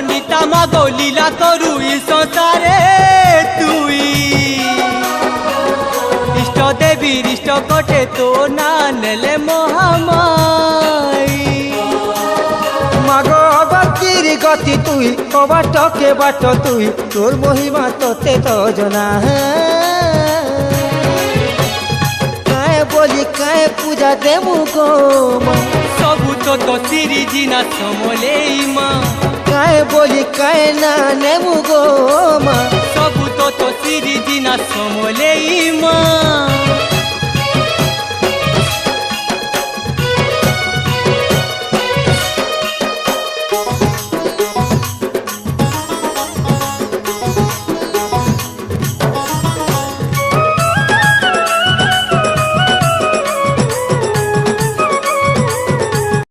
পণ্ডিতা মাগো লীলা করু ই সংসারে তুই ইষ্ট দেবীর ইষ্ট কটে তো না নেলে মহামাই মাগো ভক্তির গতি তুই ও বাটকে বাট তুই তোর মহিমা তোতে তো জনা কায় বলি কায় পূজা দেবু গো মা সবু তো তো সিরিজি না সমলেই মা কায় বলি কায় না নেবু গো মা সবু তো তো সিরিজি না সমলেই মা